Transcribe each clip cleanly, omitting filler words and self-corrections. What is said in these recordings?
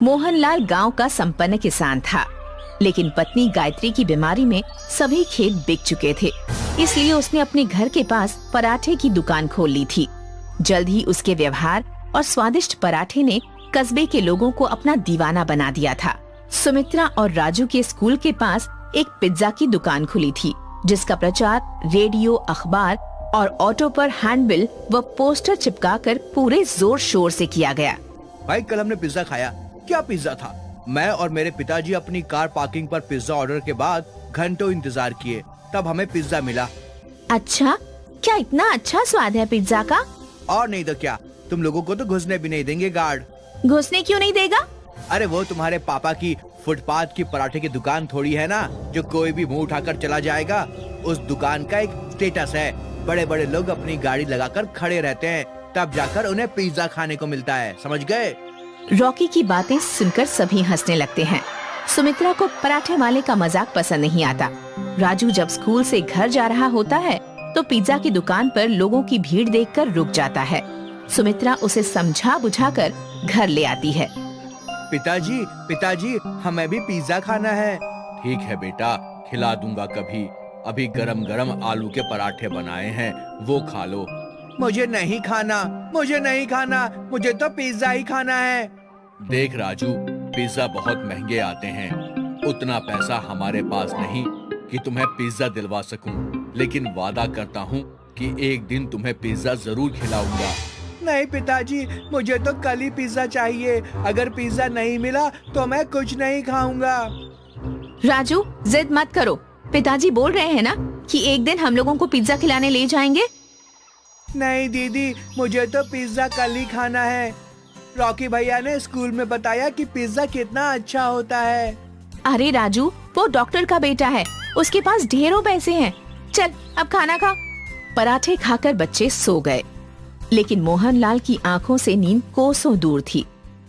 मोहनलाल गांव का संपन्न किसान था, लेकिन पत्नी गायत्री की बीमारी में सभी खेत बिक चुके थे। इसलिए उसने अपने घर के पास पराठे की दुकान खोल ली थी। जल्द ही उसके व्यवहार और स्वादिष्ट पराठे ने कस्बे के लोगों को अपना दीवाना बना दिया था। सुमित्रा और राजू के स्कूल के पास एक पिज्जा की दुकान खुली थी, जिसका प्रचार रेडियो, अखबार और ऑटो पर हैंडबिल व पोस्टर चिपकाकर पूरे जोर शोर से किया गया। भाई, कल हमने पिज्जा खाया। क्या पिज्जा था। मैं और मेरे पिताजी अपनी कार पार्किंग पर पिज्जा ऑर्डर के बाद घंटों इंतजार किए, तब हमें पिज्जा मिला। अच्छा, क्या इतना अच्छा स्वाद है पिज्जा का? और नहीं तो क्या, तुम लोगों को तो घुसने भी नहीं देंगे गार्ड। घुसने क्यों नहीं देगा? अरे वो तुम्हारे पापा की फुटपाथ की पराठे की दुकान थोड़ी है ना, जो कोई भी मुंह उठाकर चला जाएगा। उस दुकान का एक स्टेटस है। बड़े बड़े लोग अपनी गाड़ी लगाकर खड़े रहते हैं, तब जाकर उन्हें पिज्जा खाने को मिलता है। समझ गए? रॉकी की बातें सुनकर सभी हंसने लगते हैं। सुमित्रा को पराठे वाले का मजाक पसंद नहीं आता। राजू जब स्कूल से घर जा रहा होता है तो पिज्जा की दुकान पर लोगों की भीड़ देखकर रुक जाता है। सुमित्रा उसे समझा बुझाकर घर ले आती है। पिताजी, पिताजी, हमें भी पिज्जा खाना है। ठीक है बेटा, खिला दूंगा कभी। अभी गरम गरम आलू के पराठे बनाए हैं, वो खा लो। मुझे नहीं खाना, मुझे नहीं खाना, मुझे तो पिज्जा ही खाना है। देख राजू, पिज्जा बहुत महंगे आते हैं। उतना पैसा हमारे पास नहीं कि तुम्हें पिज्जा दिलवा सकूं, लेकिन वादा करता हूं कि एक दिन तुम्हें पिज्जा जरूर खिलाऊंगा। नहीं पिताजी, मुझे तो कल ही पिज्जा चाहिए। अगर पिज्जा नहीं मिला तो मैं कुछ नहीं खाऊंगा। राजू, जिद मत करो। पिताजी बोल रहे हैं ना कि एक दिन हम लोगों को पिज्जा खिलाने ले जाएंगे। नहीं दीदी, मुझे तो पिज्जा कल ही खाना है। रॉकी भैया ने स्कूल में बताया कि पिज्जा कितना अच्छा होता है। अरे राजू, वो डॉक्टर का बेटा है, उसके पास ढेरों पैसे हैं। चल अब खाना खा। पराठे खाकर बच्चे सो गए, लेकिन मोहनलाल की आंखों से नींद कोसों दूर थी।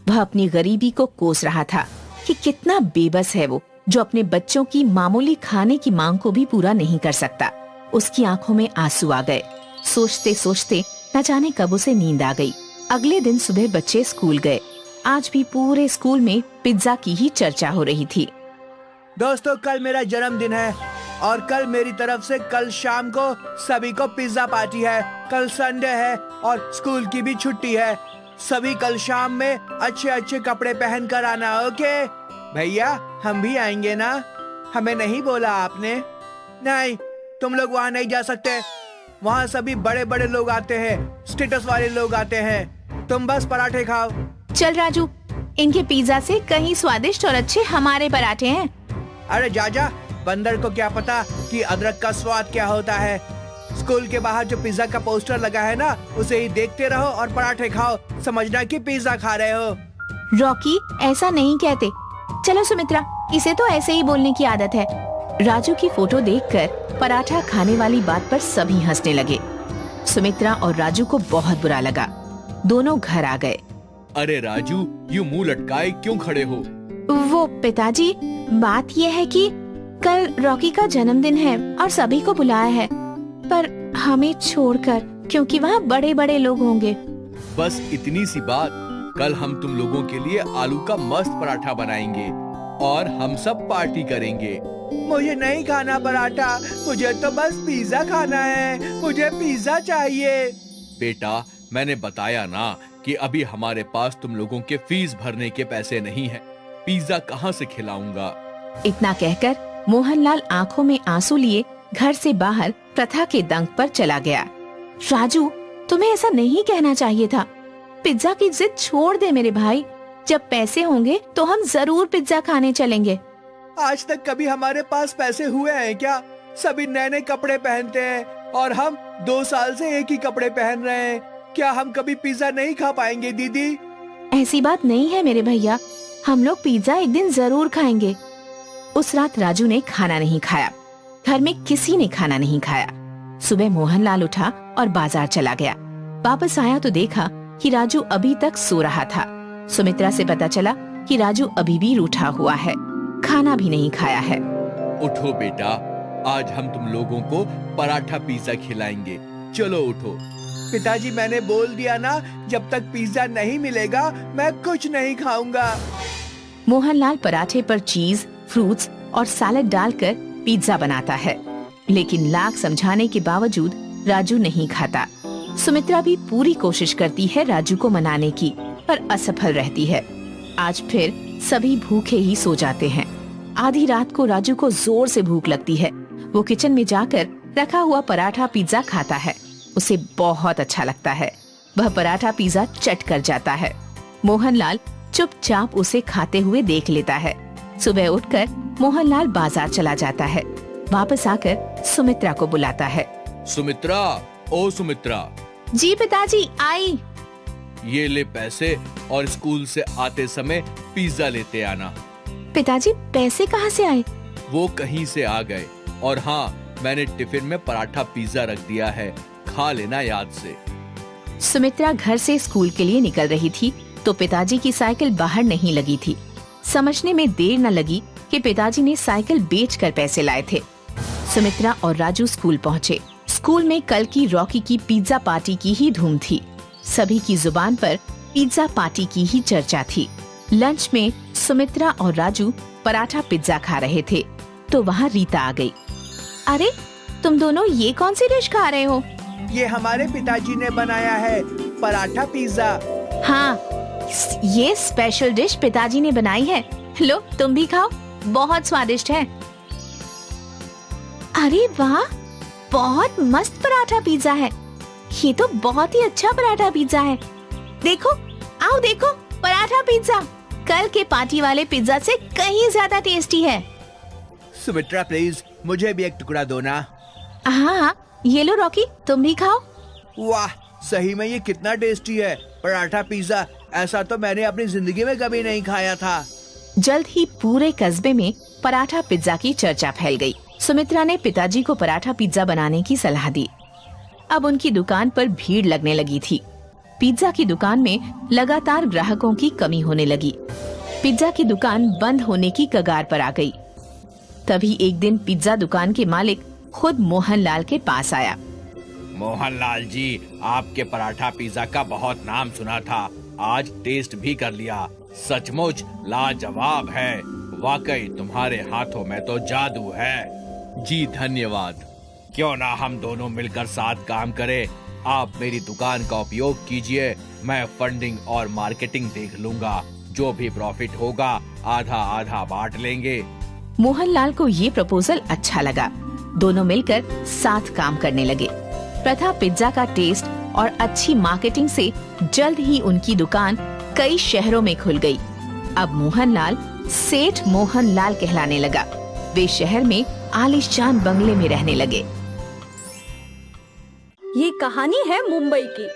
वह अपनी गरीबी को कोस रहा था कि कितना बेबस है वो, जो अपने बच्चों की मामूली खाने की मांग को भी पूरा नहीं कर सकता। उसकी आंखों में आंसू आ गए। सोचते सोचते न जाने कब उसे नींद आ गई। अगले दिन सुबह बच्चे स्कूल गए। आज भी पूरे स्कूल में पिज्जा की ही चर्चा हो रही थी। दोस्तों, कल मेरा जन्मदिन है और कल मेरी तरफ से कल शाम को सभी को पिज्जा पार्टी है। कल संडे है और स्कूल की भी छुट्टी है। सभी कल शाम में अच्छे अच्छे कपड़े पहन कर आना। ओके भैया, हम भी आएंगे ना? हमें नहीं बोला आपने? नहीं, तुम लोग वहाँ नहीं जा सकते। वहाँ सभी बड़े बड़े लोग आते हैं, स्टेटस वाले लोग आते हैं। तुम बस पराठे खाओ। चल राजू, इनके पिज्जा से कहीं स्वादिष्ट और अच्छे हमारे पराठे हैं। अरे जा, बंदर को क्या पता कि अदरक का स्वाद क्या होता है। स्कूल के बाहर जो पिज्जा का पोस्टर लगा है ना, उसे ही देखते रहो और पराठे खाओ। समझना कि पिज्जा खा रहे हो। रॉकी, ऐसा नहीं कहते। चलो सुमित्रा, इसे तो ऐसे ही बोलने की आदत है। राजू की फोटो देखकर पराठा खाने वाली बात पर सभी हंसने लगे। सुमित्रा और राजू को बहुत बुरा लगा। दोनों घर आ गए। अरे राजू, यूं मुंह लटकाए क्यों खड़े हो? वो पिताजी, बात ये है कि कल रॉकी का जन्मदिन है और सभी को बुलाया है, पर हमें छोड़कर, क्योंकि वहाँ बड़े बड़े लोग होंगे। बस इतनी सी बात। कल हम तुम लोगों के लिए आलू का मस्त पराठा बनाएंगे और हम सब पार्टी करेंगे। मुझे नहीं खाना पराठा, मुझे तो बस पिज्जा खाना है। मुझे पिज्जा चाहिए। बेटा, मैंने बताया ना कि अभी हमारे पास तुम लोगों के फीस भरने के पैसे नहीं हैं। पिज्जा कहाँ से खिलाऊंगा? इतना कहकर मोहनलाल आंखों में आंसू लिए घर से बाहर प्रथा के दंग पर चला गया। राजू, तुम्हें ऐसा नहीं कहना चाहिए था। पिज्जा की जिद छोड़ दे मेरे भाई। जब पैसे होंगे तो हम जरूर पिज्जा खाने चलेंगे। आज तक कभी हमारे पास पैसे हुए हैं क्या? सभी नए नए कपड़े पहनते हैं और हम 2 साल से एक ही कपड़े पहन रहे हैं। क्या हम कभी पिज्जा नहीं खा पाएंगे दीदी? ऐसी बात नहीं है मेरे भैया, हम लोग पिज्जा एक दिन जरूर खाएंगे। उस रात राजू ने खाना नहीं खाया। घर में किसी ने खाना नहीं खाया। सुबह मोहनलाल उठा और बाजार चला गया। वापस आया तो देखा कि राजू अभी तक सो रहा था। सुमित्रा से पता चला कि राजू अभी भी रूठा हुआ है, खाना भी नहीं खाया है। उठो बेटा, आज हम तुम लोगों को पराठा पिज्जा खिलाएंगे। चलो उठो। पिताजी, मैंने बोल दिया ना, जब तक पिज्जा नहीं मिलेगा मैं कुछ नहीं खाऊंगा। मोहनलाल पराठे पर चीज, फ्रूट्स और सैलेड डालकर पिज्जा बनाता है, लेकिन लाख समझाने के बावजूद राजू नहीं खाता। सुमित्रा भी पूरी कोशिश करती है राजू को मनाने की, पर असफल रहती है। आज फिर सभी भूखे ही सो जाते हैं। आधी रात को राजू को जोर से भूख लगती है। वो किचन में जाकर रखा हुआ पराठा पिज्जा खाता है। उसे बहुत अच्छा लगता है। वह पराठा पिज्जा चट कर जाता है। मोहनलाल चुपचाप उसे खाते हुए देख लेता है। सुबह उठकर मोहनलाल बाजार चला जाता है। वापस आकर सुमित्रा को बुलाता है। सुमित्रा, ओ सुमित्रा। जी पिताजी, आई। ये ले पैसे और स्कूल से आते समय पिज्जा लेते आना। पिताजी, पैसे कहाँ से आए? वो कहीं से आ गए। और हाँ, मैंने टिफिन में पराठा पिज्जा रख दिया है, खा लेना याद से। सुमित्रा घर से स्कूल के लिए निकल रही थी तो पिताजी की साइकिल बाहर नहीं लगी थी। समझने में देर न लगी कि पिताजी ने साइकिल बेचकर पैसे लाए थे। सुमित्रा और राजू स्कूल पहुँचे। स्कूल में कल की रॉकी की पिज्जा पार्टी की ही धूम थी। सभी की जुबान पर पिज्जा पार्टी की ही चर्चा थी। लंच में सुमित्रा और राजू पराठा पिज्जा खा रहे थे तो वहाँ रीता आ गई। अरे, तुम दोनों ये कौन सी डिश खा रहे हो? ये हमारे पिताजी ने बनाया है, पराठा पिज्जा। हाँ, ये स्पेशल डिश पिताजी ने बनाई है। लो, तुम भी खाओ, बहुत स्वादिष्ट है। अरे वाह, बहुत मस्त पराठा पिज्जा है। ये तो बहुत ही अच्छा पराठा पिज्जा है। देखो, आओ देखो, पराठा पिज्जा कल के पार्टी वाले पिज्जा से कहीं ज्यादा टेस्टी है। सुमित्रा प्लीज, मुझे भी एक टुकड़ा दो ना। हाँ, ये लो रॉकी, तुम भी खाओ। वाह, सही में ये कितना टेस्टी है पराठा पिज्जा। ऐसा तो मैंने अपनी जिंदगी में कभी नहीं खाया था। जल्द ही पूरे कस्बे में पराठा पिज्जा की चर्चा फैल गई। सुमित्रा ने पिताजी को पराठा पिज्जा बनाने की सलाह दी। अब उनकी दुकान पर भीड़ लगने लगी थी। पिज्जा की दुकान में लगातार ग्राहकों की कमी होने लगी। पिज्जा की दुकान बंद होने की कगार पर आ गई। तभी एक दिन पिज्जा दुकान के मालिक खुद मोहनलाल के पास आया। मोहनलाल जी, आपके पराठा पिज्जा का बहुत नाम सुना था, आज टेस्ट भी कर लिया। सचमुच लाजवाब है। वाकई तुम्हारे हाथों में तो जादू है। जी धन्यवाद। क्यों ना हम दोनों मिलकर साथ काम करें। आप मेरी दुकान का उपयोग कीजिए, मैं फंडिंग और मार्केटिंग देख लूंगा। जो भी प्रॉफिट होगा आधा आधा बांट लेंगे। मोहनलाल को ये प्रपोजल अच्छा लगा। दोनों मिलकर साथ काम करने लगे। प्रथा पिज्जा का टेस्ट और अच्छी मार्केटिंग से जल्द ही उनकी दुकान कई शहरों में खुल गई। अब मोहनलाल सेठ मोहनलाल कहलाने लगा। वे शहर में आलीशान बंगले में रहने लगे। ये कहानी है मुंबई की।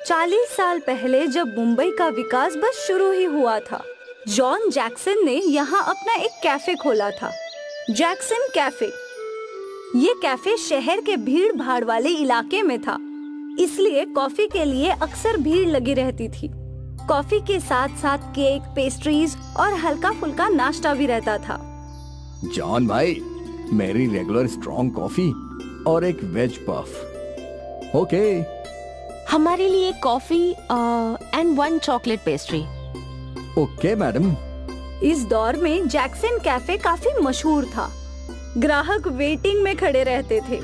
40 साल पहले जब मुंबई का विकास बस शुरू ही हुआ था, जॉन जैक्सन ने यहाँ अपना एक कैफे खोला था, जैक्सन कैफे। ये कैफे शहर के भीड़ भाड़ वाले इलाके में था, इसलिए कॉफी के लिए अक्सर भीड़ लगी रहती थी। कॉफी के साथ साथ केक, पेस्ट्रीज और हल्का फुल्का नाश्ता भी रहता था। जॉन भाई, मेरी रेगुलर स्ट्रॉन्ग कॉफी और एक वेज पफ। ओके। हमारे लिए coffee and 1 chocolate pastry. Okay madam. इस दौर में जैक्सन कैफे काफी मशहूर था। ग्राहक वेटिंग में खड़े रहते थे।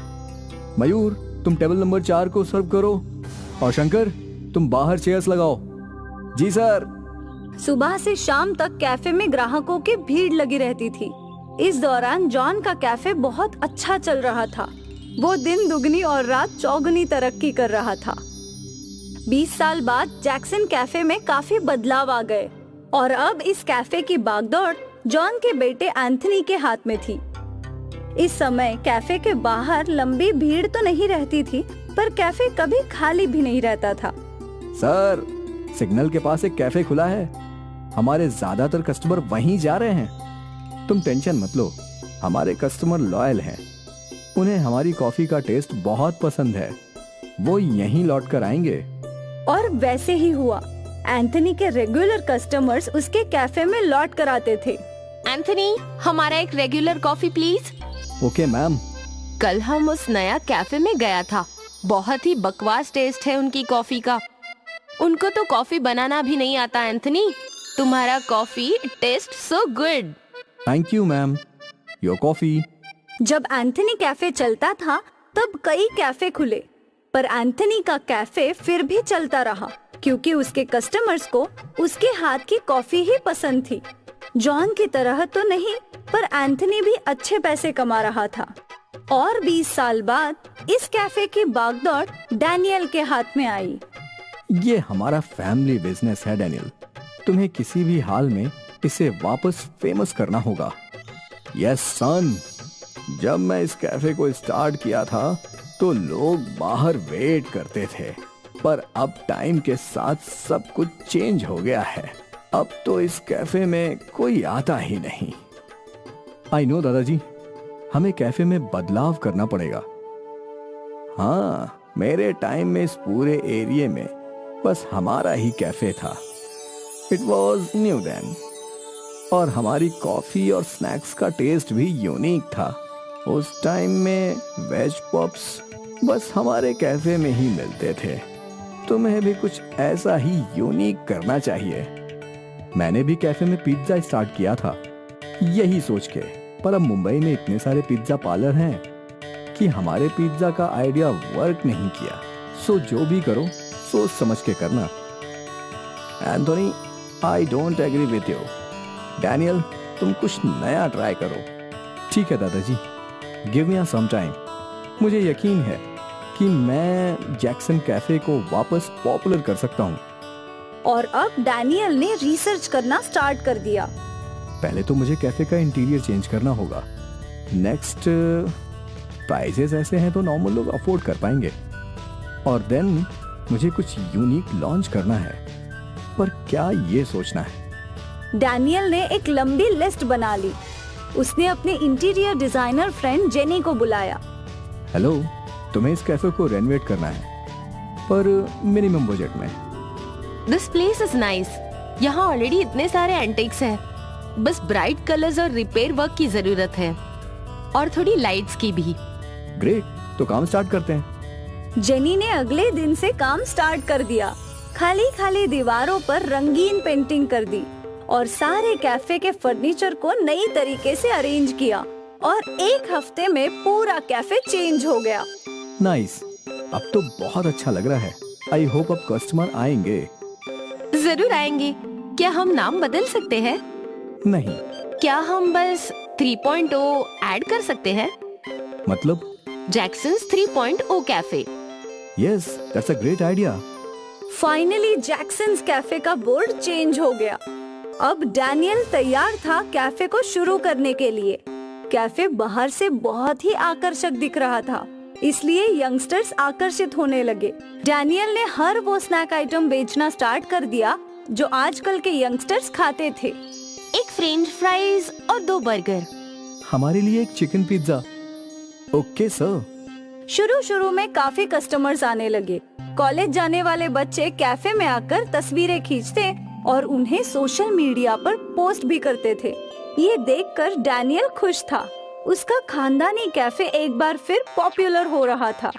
मयूर, तुम टेबल नंबर 4 को सर्व करो और शंकर, तुम बाहर चेयर्स लगाओ। जी सर। सुबह से शाम तक कैफे में ग्राहकों की भीड़ लगी रहती थी। इस दौरान जॉन का कैफे बहुत अच्छा चल रहा था। वो दिन दुगनी और रात चौगुनी तरक्की कर रहा था। 20 साल बाद जैक्सन कैफे में काफी बदलाव आ गए और अब इस कैफे की बागडोर जॉन के बेटे एंथनी के हाथ में थी। इस समय कैफे के बाहर लंबी भीड़ तो नहीं रहती थी, पर कैफे कभी खाली भी नहीं रहता था। सर, सिग्नल के पास एक कैफे खुला है। हमारे ज्यादातर कस्टमर वहीं जा रहे हैं। तुम टेंशन मत लो, हमारे कस्टमर लॉयल हैं। उन्हें हमारी कॉफी का टेस्ट बहुत पसंद है। वो यहीं लौट कर आएंगे। और वैसे ही हुआ। एंथनी के रेगुलर कस्टमर्स उसके कैफे में लौट कर आते थे। एंथनी, हमारा एक regular coffee please. Okay ma'am. कल हम उस नया कैफे में गया था। बहुत ही बकवास टेस्ट है उनकी कॉफी का। उनको तो कॉफी बनाना भी नहीं आता एंथनी। तुम्हारा coffee taste so good. Thank you ma'am, your coffee. जब एंथनी कैफे चलता था तब कई कैफे खुले, पर एंथनी का कैफे फिर भी चलता रहा क्योंकि उसके कस्टमर्स को उसके हाथ की कॉफी ही पसंद थी। जॉन की तरह तो नहीं, पर एंथनी भी अच्छे पैसे कमा रहा था। और 20 साल बाद इस कैफे की बागडोर डैनियल के हाथ में आई। ये हमारा फैमिली बिजनेस है डैनियल, तुम्हें किसी भी हाल में इसे वापस फेमस करना होगा। यस सन, जब मैं इस कैफे को स्टार्ट किया था तो लोग बाहर वेट करते थे, पर अब टाइम के साथ सब कुछ चेंज हो गया है। अब तो इस कैफे में कोई आता ही नहीं। आई नो दादाजी, हमें कैफे में बदलाव करना पड़ेगा। हाँ, मेरे टाइम में इस पूरे एरिया में बस हमारा ही कैफे था। इट वॉज न्यू देन, और हमारी कॉफी और स्नैक्स का टेस्ट भी यूनिक था। उस टाइम में वेज पॉप्स बस हमारे कैफे में ही मिलते थे। तुम्हें भी कुछ ऐसा ही यूनिक करना चाहिए। मैंने भी कैफे में पिज्जा स्टार्ट किया था यही सोच के, पर अब मुंबई में इतने सारे पिज्जा पार्लर हैं कि हमारे पिज्जा का आइडिया वर्क नहीं किया। सो जो भी करो सोच समझ के करना। Anthony, I don't agree with you. Daniel, तुम कुछ नया ट्राई करो। ठीक है दादाजी, गिव मी सम टाइम। मुझे यकीन है कि मैं जैक्सन कैफे को वापस पॉपुलर कर सकता हूँ। और अब डैनियल ने रिसर्च करना स्टार्ट कर दिया। पहले तो मुझे कैफे का इंटीरियर चेंज करना होगा। नेक्स्ट, प्राइसेस ऐसे हैं तो नॉर्मल लोग अफोर्ड कर पाएंगे। और देन मुझे कुछ यूनिक लॉन्च करना है, पर क्या ये सोचना है। डैनियल ने एक लंबी लिस्ट बना ली। उसने अपने इंटीरियर डिजाइनर फ्रेंड जेनी को बुलाया। हेलो, तुम्हें इस कैफे को रेनोवेट करना है, पर मिनिमम बजट में। This place is nice. यहाँ ऑलरेडी इतने सारे एंटिक्स हैं। बस ब्राइट कलर्स और रिपेयर वर्क की जरूरत है, और थोड़ी लाइट्स की भी। ग्रेट, तो काम स्टार्ट करते हैं। जेनी ने अगले दिन से काम स्टार्ट कर दिया। खाली खाली दीवारों पर रंगीन पेंटिंग कर दी और सारे कैफे के फर्नीचर को नई तरीके से अरेंज किया, और एक हफ्ते में पूरा कैफे चेंज हो गया। नाइस, अब तो बहुत अच्छा लग रहा है। आई होप अब कस्टमर आएंगे। जरूर आएंगे। क्या हम नाम बदल सकते हैं? नहीं। क्या हम बस 3.0 ऐड कर सकते हैं? मतलब? Jackson's 3.0 cafe. Yes, that's a great idea. Finally Jackson's cafe का बोर्ड चेंज हो गया। अब डैनियल तैयार था कैफे को शुरू करने के लिए। कैफे बाहर से बहुत ही आकर्षक दिख रहा था, इसलिए यंगस्टर्स आकर्षित होने लगे। डैनियल ने हर वो स्नैक आइटम बेचना स्टार्ट कर दिया जो आजकल के यंगस्टर्स खाते थे। एक फ्रेंच फ्राइज और 2 बर्गर। हमारे लिए एक चिकन पिज्जा। Okay sir. शुरू में काफी कस्टमर्स आने लगे। कॉलेज जाने वाले बच्चे कैफे में आकर तस्वीरें खींचते और उन्हें सोशल मीडिया पर पोस्ट भी करते थे। ये देखकर डैनियल खुश था। उसका खानदानी कैफे एक बार फिर पॉपुलर हो रहा था,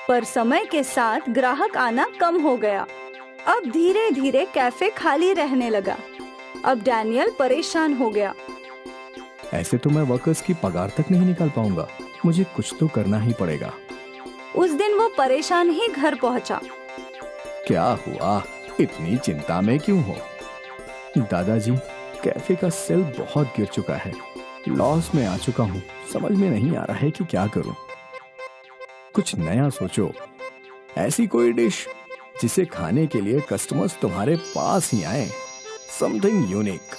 पर समय के साथ ग्राहक आना कम हो गया। अब धीरे धीरे कैफे खाली रहने लगा। अब डैनियल परेशान हो गया। ऐसे तो मैं वर्कर्स की पगार तक नहीं निकाल पाऊंगा। मुझे कुछ तो करना ही पड़ेगा। उस दिन वो परेशान ही घर पहुंचा। क्या हुआ? इतनी चिंता में क्यों हो? दादाजी, कैफे का सेल बहुत गिर चुका है। लॉस में आ चुका हूँ। समझ में नहीं आ रहा है कि क्या करूं। कुछ नया सोचो। ऐसी कोई डिश जिसे खाने के लिए कस्टमर्स तुम्हारे पास ही आए। Something unique.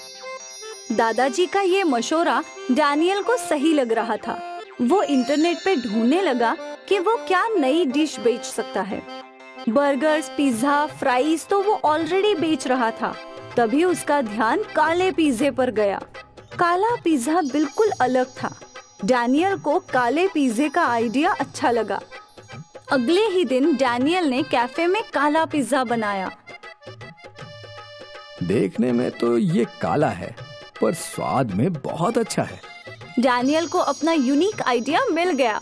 दादाजी का ये मशवरा डैनियल को सही लग रहा था। वो इंटरनेट पे ढूंढने लगा कि वो क्या नई डिश बेच सकता है। बर्गर्स, पिज्जा, फ्राइज तो वो ऑलरेडी बेच रहा था। तभी उसका ध्यान काले पिज्जे पर गया। काला पिज्जा बिल्कुल अलग था। डैनियल को काले पिज्जे का आइडिया अच्छा लगा। अगले ही दिन डैनियल ने कैफे में काला पिज्जा बनाया। देखने में तो ये काला है, पर स्वाद में बहुत अच्छा है। डैनियल को अपना यूनिक आइडिया मिल गया।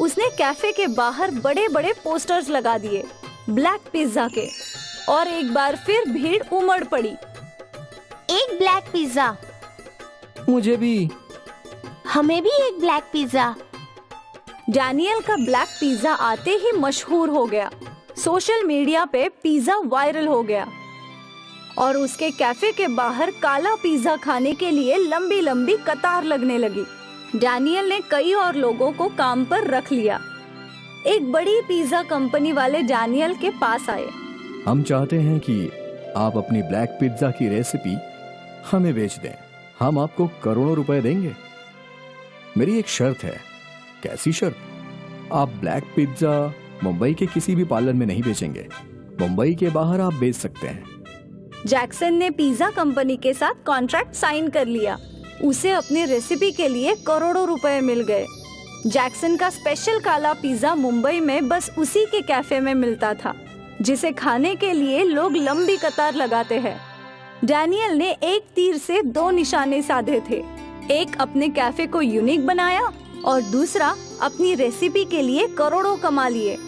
उसने कैफे के बाहर बड़े बड़े पोस्टर्स लगा दिए ब्लैक पिज्जा के, और एक बार फिर भीड़ उमड़ पड़ी। एक ब्लैक पिज्जा। मुझे भी। हमें भी एक ब्लैक पिज्जा। डैनियल का ब्लैक पिज्जा आते ही मशहूर हो गया। सोशल मीडिया पे पिज्जा वायरल हो गया और उसके कैफे के बाहर काला पिज्जा खाने के लिए लंबी लंबी कतार लगने लगी। डैनियल ने कई और लोगों को काम पर रख लिया। एक बड़ी पिज्जा कंपनी वाले डैनियल के पास आए। हम चाहते हैं कि आप अपनी ब्लैक पिज्जा की रेसिपी हमें बेच दें। हम आपको करोड़ों रुपए देंगे। मेरी एक शर्त है। कैसी शर्त? आप ब्लैक पिज्जा मुंबई के किसी भी पार्लर में नहीं बेचेंगे। मुंबई के बाहर आप बेच सकते हैं। जैक्सन ने पिज्जा कंपनी के साथ कॉन्ट्रैक्ट साइन कर लिया। उसे अपनी रेसिपी के लिए करोड़ों रुपए मिल गए। जैक्सन का स्पेशल काला पिज्जा मुंबई में बस उसी के कैफे में मिलता था, जिसे खाने के लिए लोग लंबी कतार लगाते हैं। डैनियल ने एक तीर से 2 निशाने साधे थे। एक अपने कैफे को यूनिक बनाया और दूसरा अपनी रेसिपी के लिए करोड़ों कमा लिए।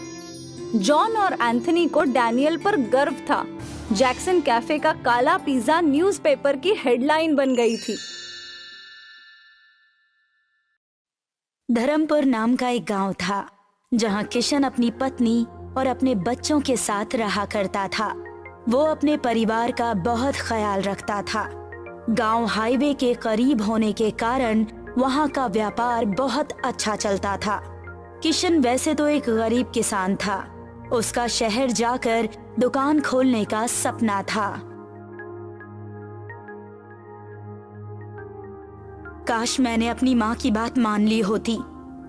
जॉन और एंथनी को डैनियल पर गर्व था। जैक्सन कैफे का काला पिज्जा न्यूज़पेपर की हेडलाइन बन गई थी। धर्मपुर नाम का एक गांव था, जहां किशन अपनी पत्नी और अपने बच्चों के साथ रहा करता था। वो अपने परिवार का बहुत ख्याल रखता था। गांव हाईवे के करीब होने के कारण वहां का व्यापार बहुत अच्छा चलता था। किशन वैसे तो एक गरीब किसान था। उसका शहर जाकर दुकान खोलने का सपना था। काश मैंने अपनी माँ की बात मान ली होती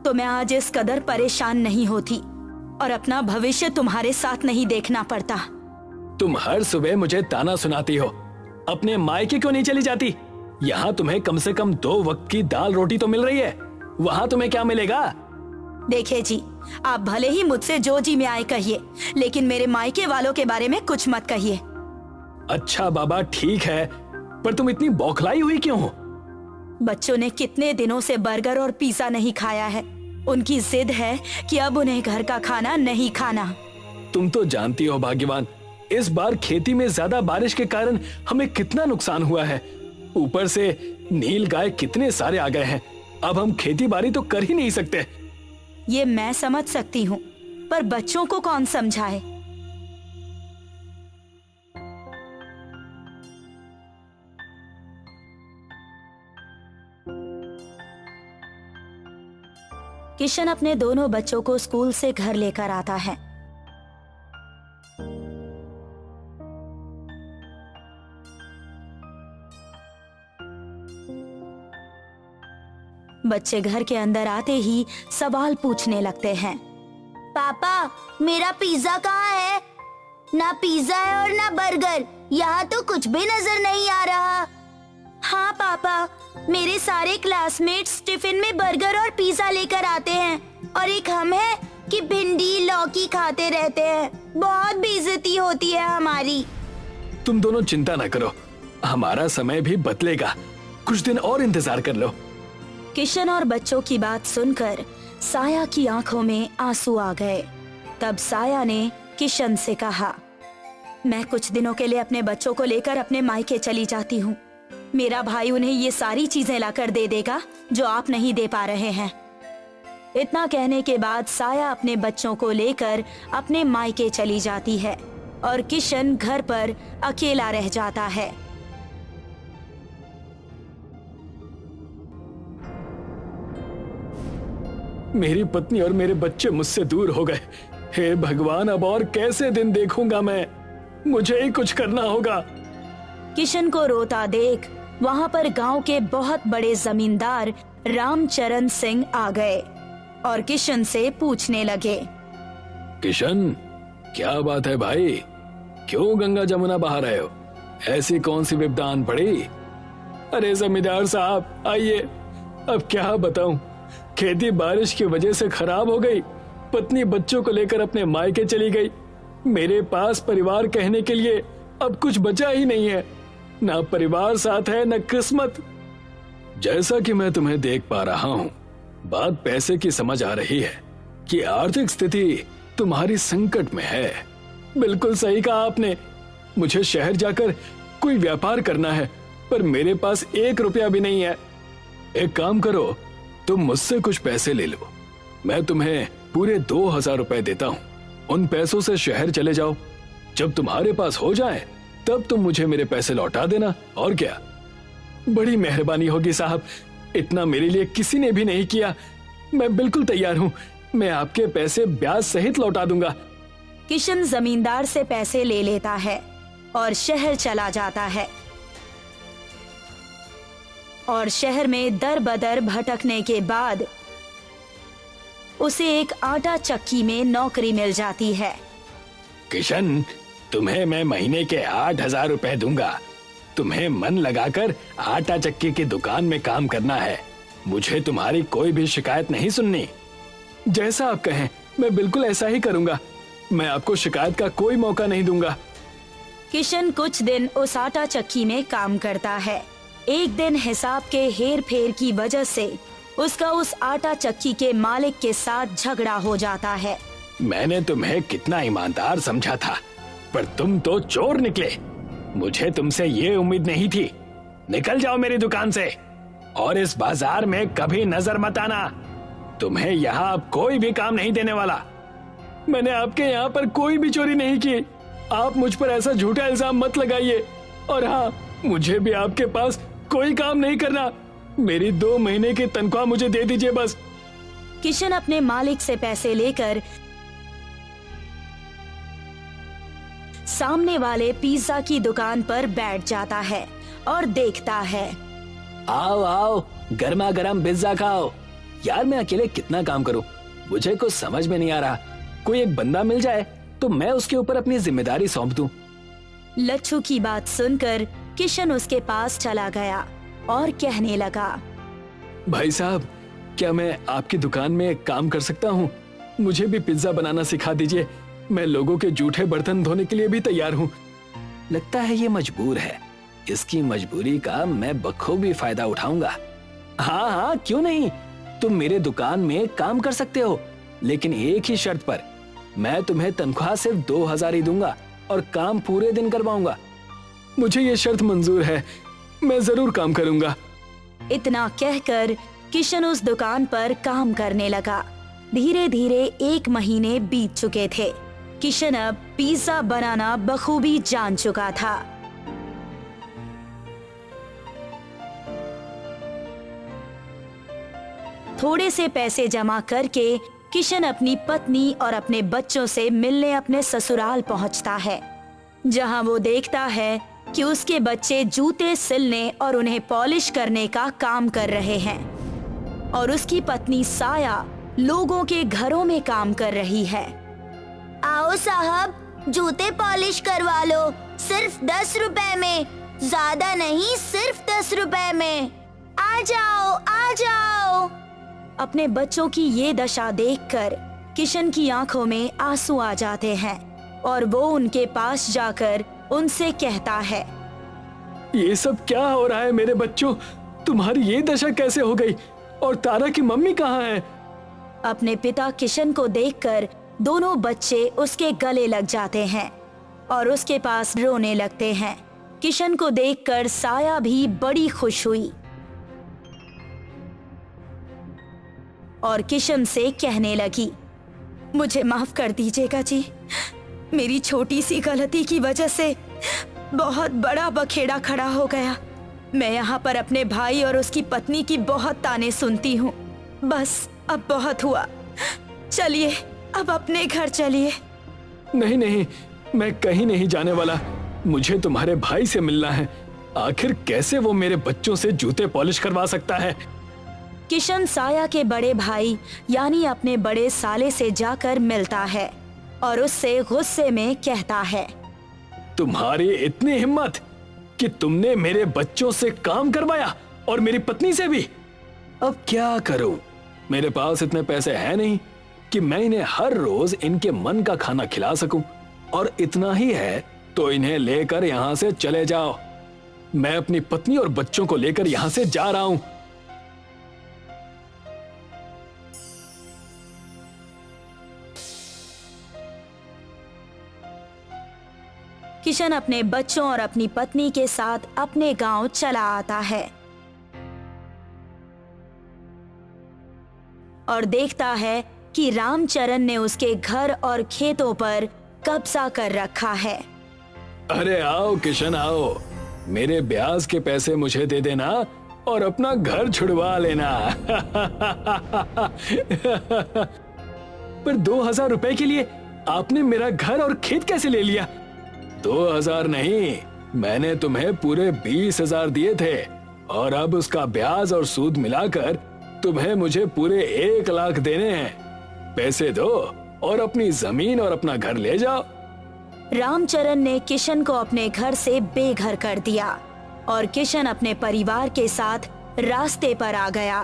तो मैं आज इस कदर परेशान नहीं होती और अपना भविष्य तुम्हारे साथ नहीं देखना पड़ता। तुम हर सुबह मुझे ताना सुनाती हो। अपने मायके क्यों नहीं चली जाती? यहाँ तुम्हें कम से कम 2 वक्त की दाल रोटी तो मिल रही है। वहाँ तुम्हें क्या मिलेगा? देखिए जी, आप भले ही मुझसे जो जी में आए कहिए, लेकिन मेरे मायके वालों के बारे में कुछ मत कहिए। अच्छा बाबा ठीक है, पर तुम इतनी बौखलाई हुई क्यों हो? बच्चों ने कितने दिनों से बर्गर और पिज्जा नहीं खाया है। उनकी जिद है कि अब उन्हें घर का खाना नहीं खाना। तुम तो जानती हो भाग्यवान, इस बार खेती में ज्यादा बारिश के कारण हमें कितना नुकसान हुआ है। ऊपर से नील गाय कितने सारे आ गए हैं। अब हम खेती बाड़ी तो कर ही नहीं सकते। ये मैं समझ सकती हूँ, पर बच्चों को कौन समझाए? किशन अपने दोनों बच्चों को स्कूल से घर लेकर आता है। बच्चे घर के अंदर आते ही सवाल पूछने लगते हैं। पापा, मेरा पिज्जा कहाँ है? ना पिज्जा है और ना बर्गर। यहाँ तो कुछ भी नजर नहीं आ रहा। हाँ पापा, मेरे सारे क्लासमेट्स टिफिन में बर्गर और पिज्जा लेकर आते हैं और एक हम है कि भिंडी लौकी खाते रहते हैं। बहुत बेइज्जती होती है हमारी। तुम दोनों चिंता न करो, हमारा समय भी बदलेगा। कुछ दिन और इंतजार कर लो। किशन और बच्चों की बात सुनकर साया की आंखों में आंसू आ गए। तब साया ने किशन से कहा, मैं कुछ दिनों के लिए अपने बच्चों को लेकर अपने मायके चली जाती हूँ। मेरा भाई उन्हें ये सारी चीजें लाकर दे देगा जो आप नहीं दे पा रहे हैं। इतना कहने के बाद साया अपने बच्चों को लेकर अपने मायके चली जाती है और किशन घर पर अकेला रह जाता है। मेरी पत्नी और मेरे बच्चे मुझसे दूर हो गए। हे भगवान, अब और कैसे दिन देखूंगा मैं? मुझे ही कुछ करना होगा। किशन को रोता देख वहाँ पर गांव के बहुत बड़े जमींदार रामचरण सिंह आ गए और किशन से पूछने लगे, किशन, क्या बात है भाई? क्यों गंगा जमुना बहा रहे हो? ऐसी कौन सी विपदा आन पड़ी? अरे जमींदार साहब आइए, अब क्या बताऊं, खेती बारिश की वजह से खराब हो गई। पत्नी बच्चों को लेकर अपने मायके चली गई। मेरे पास परिवार कहने के लिए अब कुछ बचा ही नहीं है। ना परिवार साथ है, न किस्मत। जैसा कि मैं तुम्हें देख पा रहा हूँ, बात पैसे की समझ आ रही है कि आर्थिक स्थिति तुम्हारी संकट में है। बिल्कुल सही कहा आपने। मुझे शहर जाकर कोई व्यापार करना है पर मेरे पास 1 रुपया भी नहीं है। एक काम करो, तुम मुझसे कुछ पैसे ले लो, मैं तुम्हें पूरे 2000 रुपए देता हूँ। उन पैसों से शहर चले जाओ, जब तुम्हारे पास हो जाए तब तुम मुझे मेरे पैसे लौटा देना। और क्या? बड़ी मेहरबानी होगी साहब, इतना मेरे लिए किसी ने भी नहीं किया। मैं बिल्कुल तैयार हूँ, मैं आपके पैसे ब्याज सहित लौटा दूंगा। किशन जमींदार से पैसे ले लेता है और शहर चला जाता है। और शहर में दर बदर भटकने के बाद उसे एक आटा चक्की में नौकरी मिल जाती है। किशन, तुम्हें मैं महीने के 8000 रुपए दूंगा। तुम्हें मन लगाकर आटा चक्की की दुकान में काम करना है। मुझे तुम्हारी कोई भी शिकायत नहीं सुननी। जैसा आप कहें मैं बिल्कुल ऐसा ही करूंगा। मैं आपको शिकायत का कोई मौका नहीं दूंगा। किशन कुछ दिन उस आटा चक्की में काम करता है। एक दिन हिसाब के हेर फेर की वजह से उसका उस आटा चक्की के मालिक के साथ झगड़ा हो जाता है। मैंने तुम्हें कितना ईमानदार समझा था, पर तुम तो चोर निकले। मुझे तुमसे ये उम्मीद नहीं थी। निकल जाओ मेरी दुकान से और इस बाजार में कभी नजर मत आना। तुम्हें यहाँ अब कोई भी काम नहीं देने वाला। मैंने आपके यहाँ पर कोई भी चोरी नहीं की। आप मुझ पर ऐसा झूठा इल्जाम मत लगाइए। और हाँ, मुझे भी आपके पास कोई काम नहीं करना। मेरी 2 महीने की तनख्वाह मुझे दे दीजिए बस। किशन अपने मालिक से पैसे लेकर सामने वाले पिज्जा की दुकान पर बैठ जाता है और देखता है। आओ आओ, गर्मा गर्म पिज्जा खाओ। यार मैं अकेले कितना काम करूं, मुझे कुछ समझ में नहीं आ रहा। कोई एक बंदा मिल जाए तो मैं उसके ऊपर अपनी जिम्मेदारी सौंप दूं। लच्छू की बात सुनकर किशन उसके पास चला गया और कहने लगा, भाई साहब, क्या मैं आपकी दुकान में काम कर सकता हूँ? मुझे भी पिज्जा बनाना सिखा दीजिए। मैं लोगों के जूठे बर्तन धोने के लिए भी तैयार हूँ। लगता है ये मजबूर है। इसकी मजबूरी का मैं बखूबी फायदा उठाऊंगा। हाँ हाँ, क्यों नहीं। तुम मेरे दुकान में काम कर सकते हो, लेकिन एक ही शर्त पर। मैं तुम्हें तनख्वाह सिर्फ 2000 ही दूंगा और काम पूरे दिन करवाऊंगा। मुझे ये शर्त मंजूर है, मैं जरूर काम करूंगा। इतना कहकर किशन उस दुकान पर काम करने लगा। धीरे धीरे 1 महीने बीत चुके थे। किशन अब पिज्जा बनाना बखूबी जान चुका था। थोड़े से पैसे जमा करके किशन अपनी पत्नी और अपने बच्चों से मिलने अपने ससुराल पहुंचता है, जहां वो देखता है कि उसके बच्चे जूते सिलने और उन्हें पॉलिश करने का काम कर रहे हैं और उसकी पत्नी साया लोगों के घरों में काम कर रही है। आओ साहब, जूते पॉलिश करवा लो, सिर्फ 10 रुपए में। ज्यादा नहीं, सिर्फ 10 रुपए में। आ जाओ, आ जाओ। अपने बच्चों की ये दशा देखकर किशन की आंखों में आंसू आ जाते हैं और वो उनके पास जाकर उनसे कहता है, ये सब क्या हो रहा है मेरे बच्चों? तुम्हारी ये दशा कैसे हो गई? और तारा की मम्मी कहाँ है? अपने पिता किशन को देखकर दोनों बच्चे उसके गले लग जाते हैं और उसके पास रोने लगते हैं। किशन को देखकर साया भी बड़ी खुश हुई और किशन से कहने लगी, मुझे माफ कर दीजिएगा जी। मेरी छोटी सी गलती की वजह से बहुत बड़ा बखेड़ा खड़ा हो गया। मैं यहाँ पर अपने भाई और उसकी पत्नी की बहुत ताने सुनती हूँ। बस अब बहुत हुआ, चलिए अब अपने घर चलिए। नहीं नहीं, मैं कहीं नहीं जाने वाला। मुझे तुम्हारे भाई से मिलना है। आखिर कैसे वो मेरे बच्चों से जूते पॉलिश करवा सकता है? किशन साया के बड़े भाई यानी अपने बड़े साले से जाकर मिलता है और उससे गुस्से में कहता है, तुम्हारी इतनी हिम्मत कि तुमने मेरे बच्चों से काम करवाया और मेरी पत्नी से भी। अब क्या करूं? मेरे पास इतने पैसे हैं नहीं कि मैं इन्हें हर रोज इनके मन का खाना खिला सकूं, और इतना ही है तो इन्हें लेकर यहाँ से चले जाओ। मैं अपनी पत्नी और बच्चों को लेकर यहाँ से जा रहा हूं। किशन अपने बच्चों और अपनी पत्नी के साथ अपने गांव चला आता है और देखता है कि रामचरण ने उसके घर और खेतों पर कब्जा कर रखा है। अरे आओ किशन आओ, मेरे ब्याज के पैसे मुझे दे देना और अपना घर छुड़वा लेना। पर 2000 रुपए के लिए आपने मेरा घर और खेत कैसे ले लिया? 2000 नहीं, मैंने तुम्हें पूरे 20,000 दिए थे और अब उसका ब्याज और सूद मिलाकर तुम्हें मुझे पूरे 1 लाख देने हैं। पैसे दो और अपनी जमीन और अपना घर ले जाओ। रामचरण ने किशन को अपने घर से बेघर कर दिया और किशन अपने परिवार के साथ रास्ते पर आ गया।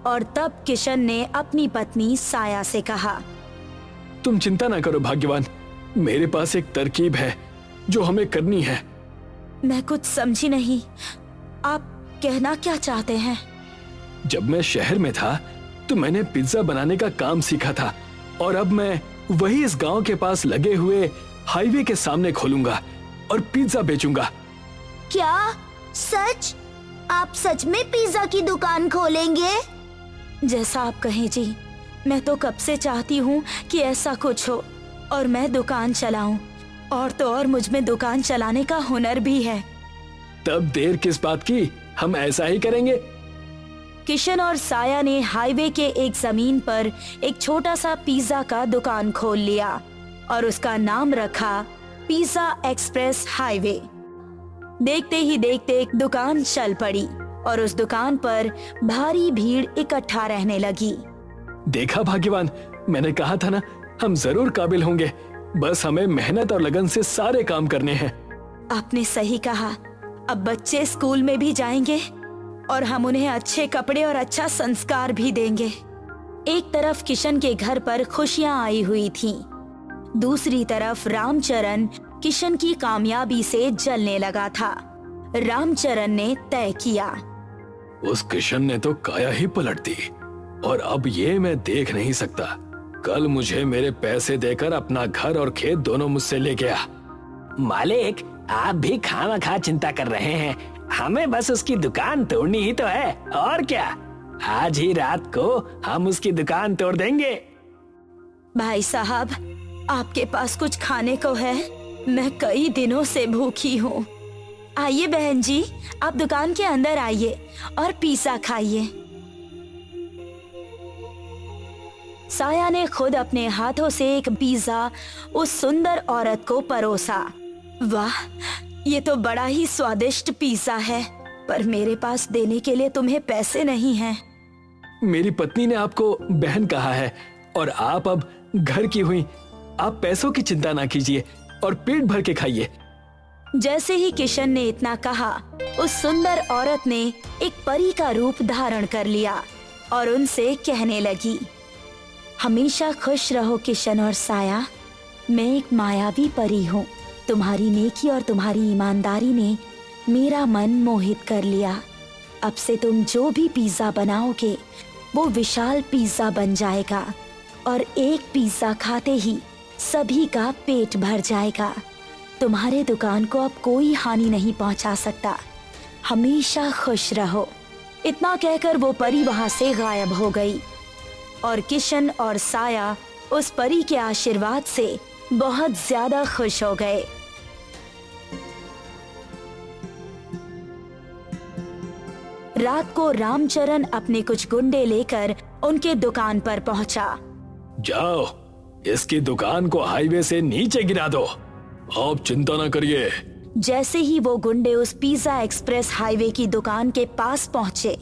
और तब किशन ने अपनी पत्नी साया से कहा, तुम चिंता ना करो भाग्यवान, मेरे पास एक तरकीब है जो हमें करनी है। मैं कुछ समझी नहीं, आप कहना क्या चाहते हैं? जब मैं शहर में था तो मैंने पिज्जा बनाने का काम सीखा था और अब मैं वही इस गांव के पास लगे हुए हाईवे के सामने खोलूंगा और पिज्जा बेचूंगा। क्या सच? आप सच में पिज्जा की दुकान खोलेंगे? जैसा आप कहें जी, मैं तो कब से चाहती हूँ कि ऐसा कुछ हो और मैं दुकान चलाऊं, और तो और मुझ में दुकान चलाने का हुनर भी है। तब देर किस बात की, हम ऐसा ही करेंगे। किशन और साया ने हाईवे के एक जमीन पर एक छोटा सा पिज्जा का दुकान खोल लिया और उसका नाम रखा पिज्जा एक्सप्रेस हाईवे। देखते ही देखते एक दुकान चल पड़ी और उस दुकान पर भारी भीड़ इकट्ठा रहने लगी। देखा भाग्यवान, मैंने कहा था ना, हम जरूर काबिल होंगे, बस हमें मेहनत और लगन से सारे काम करने हैं। आपने सही कहा, अब बच्चे स्कूल में भी जाएंगे और हम उन्हें अच्छे कपड़े और अच्छा संस्कार भी देंगे। एक तरफ किशन के घर पर खुशियां आई हुई थीं, दूसरी तरफ रामचरण किशन की कामयाबी से जलने लगा था। रामचरण ने तय किया, उस किशन ने तो काया ही पलट दी और अब ये मैं देख नहीं सकता। कल मुझे मेरे पैसे देकर अपना घर और खेत दोनों मुझसे ले गया। मालिक, आप भी खामखा चिंता कर रहे हैं, हमें बस उसकी दुकान तोड़नी ही तो है, और क्या। आज ही रात को हम उसकी दुकान तोड़ देंगे। भाई साहब, आपके पास कुछ खाने को है? मैं कई दिनों से भूखी हूँ। आइए बहन जी, आप दुकान के अंदर आइए और पिज्जा खाइए। साया ने खुद अपने हाथों से एक पिज्जा उस सुंदर औरत को परोसा। वाह, ये तो बड़ा ही स्वादिष्ट पिज्जा है, पर मेरे पास देने के लिए तुम्हें पैसे नहीं हैं। मेरी पत्नी ने आपको बहन कहा है और आप अब घर की हुई, आप पैसों की चिंता ना कीजिए और पेट भर के खाइए। जैसे ही किशन ने इतना कहा, उस सुंदर औरत ने एक परी का रूप धारण कर लिया और उनसे कहने लगी, हमेशा खुश रहो किशन और साया, मैं एक मायावी परी हूँ। तुम्हारी नेकी और तुम्हारी ईमानदारी ने मेरा मन मोहित कर लिया। अब से तुम जो भी पिज्जा बनाओगे वो विशाल पिज्जा बन जाएगा और एक पिज्जा खाते ही सभी का पेट भर जाएगा। तुम्हारे दुकान को अब कोई हानि नहीं पहुंचा सकता। हमेशा खुश रहो। इतना कहकर वो परी वहां से गायब हो गई और किशन और साया उस परी के आशीर्वाद से बहुत ज्यादा खुश हो गए। रात को रामचरण अपने कुछ गुंडे लेकर उनके दुकान पर पहुंचा। जाओ, इसकी दुकान को हाईवे से नीचे गिरा दो, आप चिंता न करिए। जैसे ही वो गुंडे उस पिज्जा एक्सप्रेस हाईवे की दुकान के पास पहुंचे,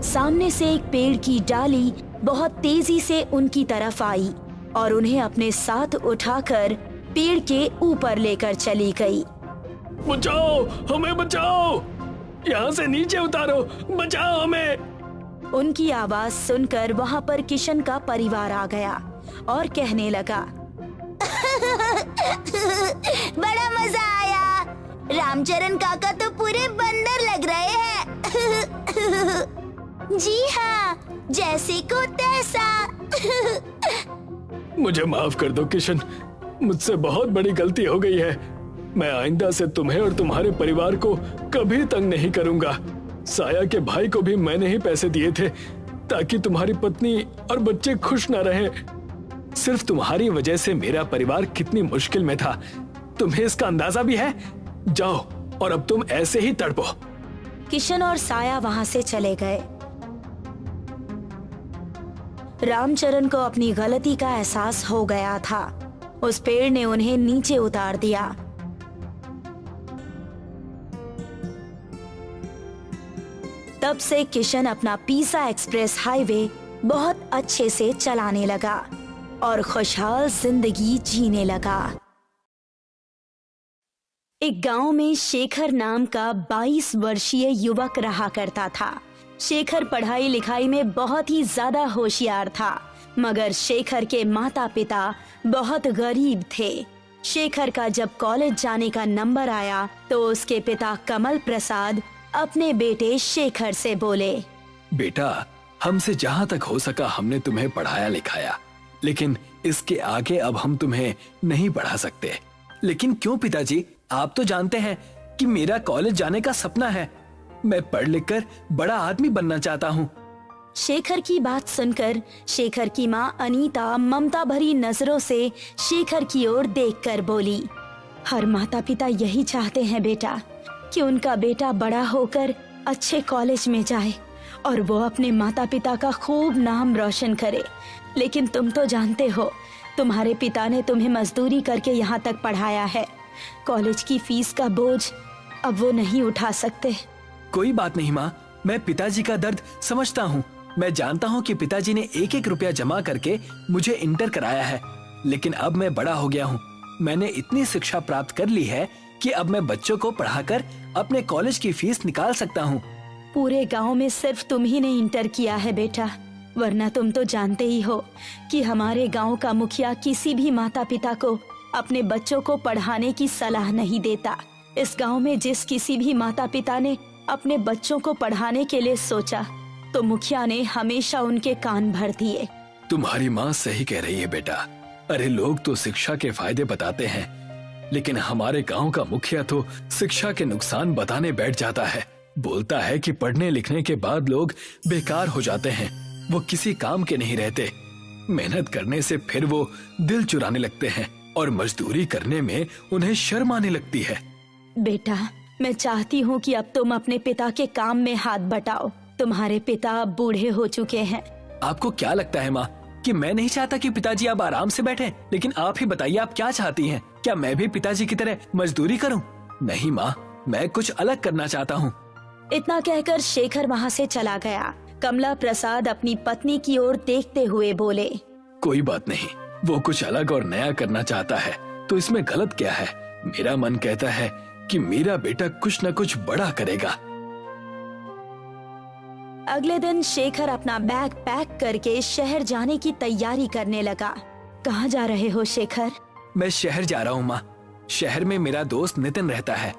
सामने से एक पेड़ की डाली बहुत तेजी से उनकी तरफ आई और उन्हें अपने साथ उठाकर पेड़ के ऊपर लेकर चली गई। बचाओ, हमें बचाओ, यहाँ से नीचे उतारो, बचाओ हमें। उनकी आवाज सुनकर वहाँ पर किशन का परिवार आ गया और कहने लगा, बड़ा मजा आया। रामचरण काका तो पूरे बंदर लग रहे हैं। जी हाँ, जैसे को तैसा। मुझे माफ कर दो किशन, मुझसे बहुत बड़ी गलती हो गई है। मैं आइंदा से तुम्हें और तुम्हारे परिवार को कभी तंग नहीं करूंगा। साया के भाई को भी मैंने ही पैसे दिए थे ताकि तुम्हारी पत्नी और बच्चे खुश न रहें। सिर्फ तुम्हारी वजह से मेरा परिवार कितनी मुश्किल में था, तुम्हें इसका अंदाजा भी है? जाओ और अब तुम ऐसे ही तड़पो। किशन और साया वहां से चले गए। रामचरण को अपनी गलती का एहसास हो गया था। उस पेड़ ने उन्हें नीचे उतार दिया। तब से किशन अपना पिज़्ज़ा एक्सप्रेस हाईवे बहुत अच्छे से चलाने लगा और खुशहाल जिंदगी जीने लगा। एक गांव में शेखर नाम का 22 वर्षीय युवक रहा करता था। शेखर पढ़ाई लिखाई में बहुत ही ज्यादा होशियार था, मगर शेखर के माता पिता बहुत गरीब थे। शेखर का जब कॉलेज जाने का नंबर आया तो उसके पिता कमल प्रसाद अपने बेटे शेखर से बोले, बेटा, हमसे जहाँ तक हो सका हमने तुम्हें पढ़ाया लिखाया, लेकिन इसके आगे अब हम तुम्हें नहीं पढ़ा सकते। लेकिन क्यों पिताजी? आप तो जानते हैं कि मेरा कॉलेज जाने का सपना है। मैं पढ़ लिख कर बड़ा आदमी बनना चाहता हूँ। शेखर की बात सुनकर शेखर की माँ अनीता ममता भरी नजरों से शेखर की ओर देखकर बोली, हर माता पिता यही चाहते हैं बेटा कि उनका बेटा बड़ा होकर अच्छे कॉलेज में जाए और वो अपने माता पिता का खूब नाम रोशन करे। लेकिन तुम तो जानते हो, तुम्हारे पिता ने तुम्हें मजदूरी करके यहाँ तक पढ़ाया है। कॉलेज की फीस का बोझ अब वो नहीं उठा सकते। कोई बात नहीं माँ, मैं पिताजी का दर्द समझता हूँ। मैं जानता हूँ कि पिताजी ने एक एक रुपया जमा करके मुझे इंटर कराया है, लेकिन अब मैं बड़ा हो गया हूँ। मैंने इतनी शिक्षा प्राप्त कर ली है कि अब मैं बच्चों को पढ़ाकर अपने कॉलेज की फीस निकाल सकता हूँ। पूरे गांव में सिर्फ तुम ही ने इंटर किया है बेटा, वरना तुम तो जानते ही हो कि हमारे गांव का मुखिया किसी भी माता पिता को अपने बच्चों को पढ़ाने की सलाह नहीं देता। इस गांव में जिस किसी भी माता पिता ने अपने बच्चों को पढ़ाने के लिए सोचा तो मुखिया ने हमेशा उनके कान भर दिए। तुम्हारी माँ सही कह रही है बेटा। अरे लोग तो शिक्षा के फायदे बताते हैं, लेकिन हमारे गांव का मुखिया तो शिक्षा के नुकसान बताने बैठ जाता है। बोलता है कि पढ़ने लिखने के बाद लोग बेकार हो जाते हैं, वो किसी काम के नहीं रहते। मेहनत करने से फिर वो दिल चुराने लगते हैं और मजदूरी करने में उन्हें शर्म आने लगती है। बेटा, मैं चाहती हूँ कि अब तुम अपने पिता के काम में हाथ बटाओ। तुम्हारे पिता अब बूढ़े हो चुके हैं। आपको क्या लगता है माँ कि मैं नहीं चाहता कि पिताजी अब आराम से बैठे? लेकिन आप ही बताइए, आप क्या चाहती हैं? क्या मैं भी पिताजी की तरह मजदूरी करूं? नहीं माँ, मैं कुछ अलग करना चाहता हूँ। इतना कहकर शेखर वहाँ से चला गया। कमला प्रसाद अपनी पत्नी की ओर देखते हुए बोले, कोई बात नहीं, वो कुछ अलग और नया करना चाहता है तो इसमें गलत क्या है? मेरा मन कहता है कि मेरा बेटा कुछ न कुछ बड़ा करेगा। अगले दिन शेखर अपना बैग पैक करके शहर जाने की तैयारी करने लगा। कहाँ जा रहे हो शेखर? मैं शहर जा रहा हूँ माँ। शहर में मेरा दोस्त नितिन रहता है,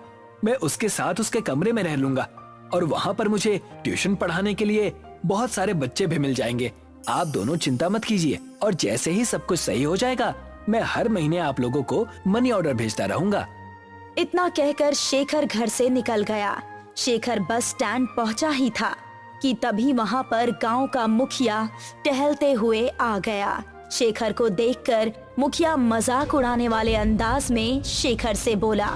मैं उसके साथ उसके कमरे में रह लूंगा और वहाँ पर मुझे ट्यूशन पढ़ाने के लिए बहुत सारे बच्चे भी मिल जाएंगे। आप दोनों चिंता मत कीजिए और जैसे ही सब कुछ सही हो जाएगा मैं हर महीने आप लोगों को मनी ऑर्डर भेजता रहूंगा। इतना कहकर शेखर घर से निकल गया। शेखर बस स्टैंड पहुंचा ही था कि तभी वहां पर गांव का मुखिया टहलते हुए आ गया। शेखर को देखकर मुखिया मजाक उड़ाने वाले अंदाज में शेखर से बोला,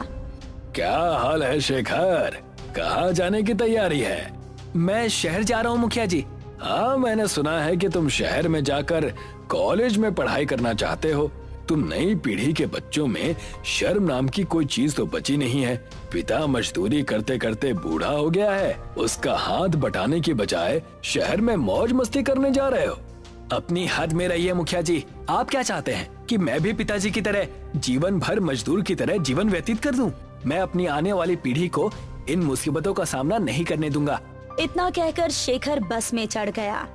क्या हाल है शेखर? कहाँ जाने की तैयारी है? मैं शहर जा रहा हूँ मुखिया जी। हाँ, मैंने सुना है कि तुम शहर में जाकर कॉलेज में पढ़ाई करना चाहते हो। तुम नई पीढ़ी के बच्चों में शर्म नाम की कोई चीज तो बची नहीं है। पिता मजदूरी करते करते बूढ़ा हो गया है, उसका हाथ बटाने की बजाय शहर में मौज मस्ती करने जा रहे हो। अपनी हद में रहिए मुखिया जी। आप क्या चाहते हैं कि मैं भी पिताजी की तरह जीवन भर मजदूर की तरह जीवन व्यतीत कर दूं? मैं अपनी आने वाली पीढ़ी को इन मुसीबतों का सामना नहीं करने दूंगा। इतना कहकर शेखर बस में चढ़ गया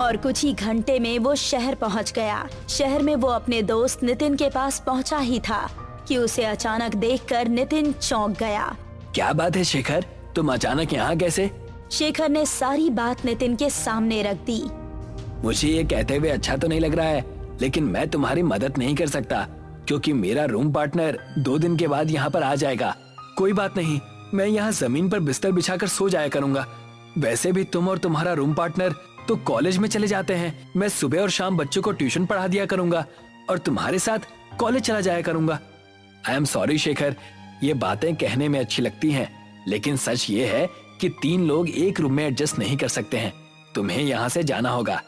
और कुछ ही घंटे में वो शहर पहुंच गया। शहर में वो अपने दोस्त नितिन के पास पहुंचा ही था कि उसे अचानक देखकर नितिन चौंक गया। क्या बात है शेखर, तुम अचानक यहाँ कैसे? शेखर ने सारी बात नितिन के सामने रख दी। मुझे ये कहते हुए अच्छा तो नहीं लग रहा है, लेकिन मैं तुम्हारी मदद नहीं कर सकता क्योंकि मेरा रूम पार्टनर 2 दिन के बाद यहाँ पर आ जाएगा। कोई बात नहीं, मैं यहाँ जमीन पर बिस्तर बिछाकर सो जाया करूंगा। वैसे भी तुम और तुम्हारा रूम पार्टनर तो कॉलेज में चले जाते हैं। मैं सुबह और शाम बच्चों को ट्यूशन पढ़ा दिया करूंगा और तुम्हारे साथ कॉलेज चला जाया करूंगा। आई एम सॉरी शेखर, ये बातें कहने में अच्छी लगती हैं, लेकिन सच ये है कि 3 लोग एक रूम में एडजस्ट नहीं कर सकते हैं। तुम्हें यहाँ से जाना होगा।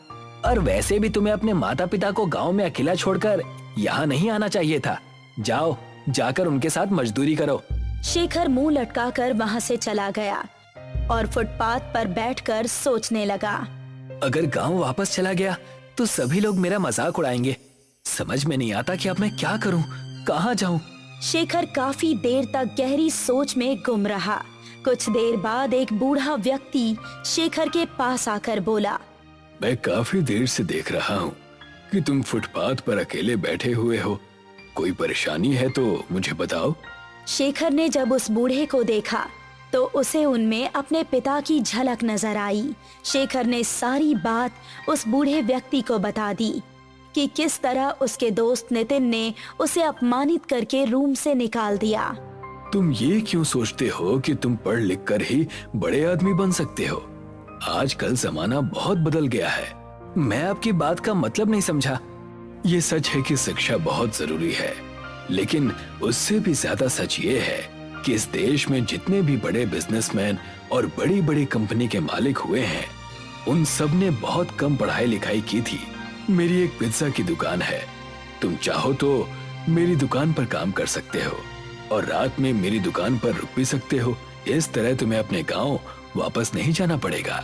और वैसे भी तुम्हें अपने माता पिता को गांव में अकेला छोड़कर यहाँ नहीं आना चाहिए था। जाओ, जाकर उनके साथ मजदूरी करो। शेखर मुंह लटकाकर वहाँ से चला गया और फुटपाथ पर बैठकर सोचने लगा। अगर गांव वापस चला गया तो सभी लोग मेरा मजाक उड़ाएंगे। समझ में नहीं आता कि अब मैं क्या करूं, कहां जाऊं। शेखर काफी देर तक गहरी सोच में गुम रहा। कुछ देर बाद एक बूढ़ा व्यक्ति शेखर के पास आकर बोला, मैं काफी देर से देख रहा हूँ कि तुम फुटपाथ पर अकेले बैठे हुए हो। कोई परेशानी है तो मुझे बताओ। शेखर ने जब उस बूढ़े को देखा तो उसे उनमें अपने पिता की झलक नजर आई। शेखर ने सारी बात उस बूढ़े व्यक्ति को बता दी कि किस तरह उसके दोस्त नितिन ने उसे अपमानित करके रूम से निकाल दिया। तुम ये क्यों सोचते हो कि तुम पढ़ लिख कर ही बड़े आदमी बन सकते हो? आजकल जमाना बहुत बदल गया है। मैं आपकी बात का मतलब नहीं समझा। ये सच है कि शिक्षा बहुत जरूरी है, लेकिन उससे भी ज्यादा सच ये है कि इस देश में जितने भी बड़े बिजनेसमैन और बड़ी बड़ी कंपनी के मालिक हुए हैं, उन सब ने बहुत कम पढ़ाई लिखाई की थी। मेरी एक पिज्जा की दुकान है। तुम चाहो तो मेरी दुकान पर काम कर सकते हो और रात में मेरी दुकान पर रुक भी सकते हो। इस तरह तुम्हें अपने गांव वापस नहीं जाना पड़ेगा।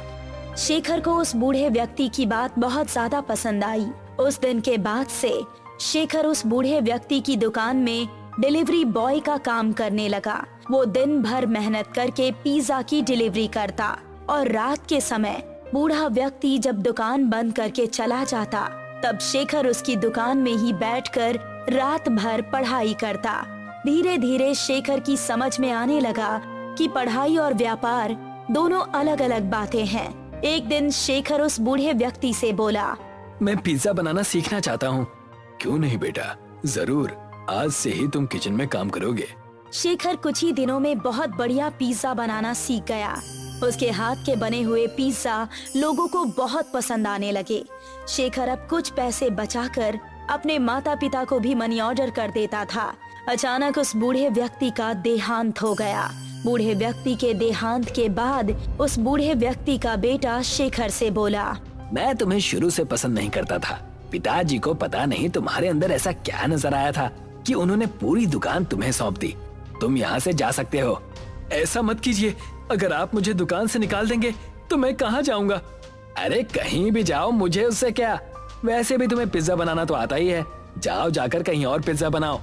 शेखर को उस बूढ़े व्यक्ति की बात बहुत ज्यादा पसंद आई। उस दिन के बाद से शेखर उस बूढ़े व्यक्ति की दुकान में डिलीवरी बॉय का काम करने लगा। वो दिन भर मेहनत करके पिज्जा की डिलीवरी करता और रात के समय बूढ़ा व्यक्ति जब दुकान बंद करके चला जाता तब शेखर उसकी दुकान में ही बैठकर रात भर पढ़ाई करता। धीरे धीरे शेखर की समझ में आने लगा कि पढ़ाई और व्यापार दोनों अलग अलग बातें हैं। एक दिन शेखर उस बूढ़े व्यक्ति से बोला, मैं पिज्जा बनाना सीखना चाहता हूँ। क्यों नहीं बेटा, जरूर। आज से ही तुम किचन में काम करोगे। शेखर कुछ ही दिनों में बहुत बढ़िया पिज्जा बनाना सीख गया। उसके हाथ के बने हुए पिज्जा लोगों को बहुत पसंद आने लगे। शेखर अब कुछ पैसे बचाकर अपने माता पिता को भी मनी ऑर्डर कर देता था। अचानक उस बूढ़े व्यक्ति का देहांत हो गया। बूढ़े व्यक्ति के देहांत के बाद उस बूढ़े व्यक्ति का बेटा शेखर से बोला, मैं तुम्हें शुरू से पसंद नहीं करता था। पिताजी को पता नहीं तुम्हारे अंदर ऐसा क्या नजर आया था कि उन्होंने पूरी दुकान तुम्हें सौंप दी। तुम यहाँ से जा सकते हो। ऐसा मत कीजिए। अगर आप मुझे दुकान से निकाल देंगे तो मैं कहाँ जाऊँगा? अरे कहीं भी जाओ, मुझे उससे क्या। वैसे भी तुम्हें पिज्जा बनाना तो आता ही है। जाओ, जाकर कहीं और पिज्जा बनाओ।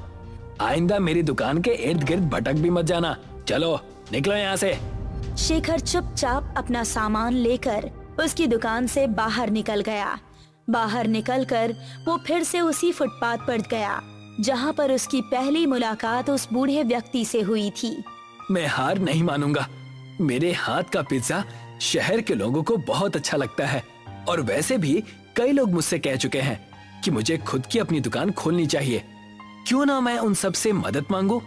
आइंदा मेरी दुकान के इर्द गिर्द भटक भी मत जाना। चलो निकलो यहाँ से। शेखर चुपचाप अपना सामान लेकर उसकी दुकान से बाहर निकल गया। बाहर निकलकर वो फिर से उसी फुटपाथ पर गया जहाँ पर उसकी पहली मुलाकात उस बूढ़े व्यक्ति से हुई थी। मैं हार नहीं मानूंगा। मेरे हाथ का पिज्जा शहर के लोगों को बहुत अच्छा लगता है और वैसे भी कई लोग मुझसे कह चुके हैं कि मुझे खुद की अपनी दुकान खोलनी चाहिए। क्यों ना मैं उन सब से मदद मांगू।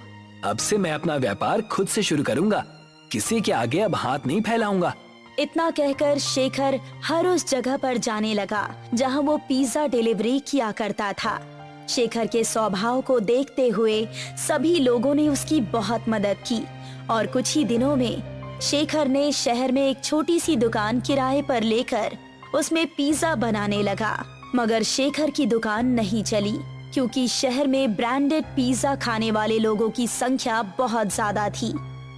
अब से मैं अपना व्यापार खुद से शुरू करूंगा। किसी के आगे अब हाथ नहीं फैलाऊंगा। इतना कहकर शेखर हर उस जगह पर जाने लगा जहां वो पिज्जा डिलीवरी किया करता था। शेखर के स्वभाव को देखते हुए सभी लोगों ने उसकी बहुत मदद की और कुछ ही दिनों में शेखर ने शहर में एक छोटी सी दुकान किराए पर लेकर उसमें पिज्जा बनाने लगा। मगर शेखर की दुकान नहीं चली क्योंकि शहर में ब्रांडेड पिज्जा खाने वाले लोगों की संख्या बहुत ज्यादा थी।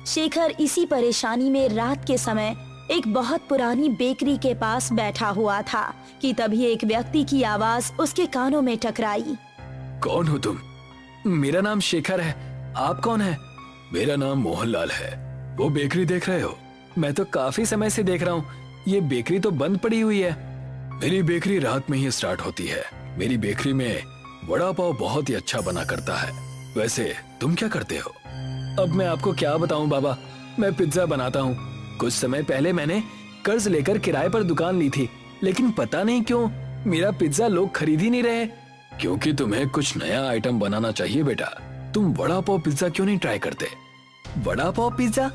शेखर इसी परेशानी में रात के समय एक बहुत पुरानी बेकरी के पास बैठा हुआ था कि तभी एक व्यक्ति की आवाज उसके कानों में टकराई। कौन हो तुम? मेरा नाम शेखर है। आप कौन है? मेरा नाम मोहनलाल है। वो बेकरी देख रहे हो? मैं तो काफी समय से देख रहा हूँ। ये बेकरी तो बंद पड़ी हुई है। मेरी बेकरी रात में ही स्टार्ट होती है। मेरी बेकरी में वड़ा पाव बहुत ही अच्छा बना करता है। वैसे तुम क्या करते हो? अब मैं आपको क्या बताऊं बाबा, मैं पिज्जा बनाता हूँ। कुछ समय पहले मैंने कर्ज लेकर किराए पर दुकान ली थी, लेकिन पता नहीं क्यों मेरा पिज्जा लोग खरीद ही नहीं रहे। क्योंकि तुम्हें कुछ नया आइटम बनाना चाहिए बेटा। तुम वड़ा पाव पिज्जा क्यों नहीं ट्राई करते? वड़ा पाव पिज्जा?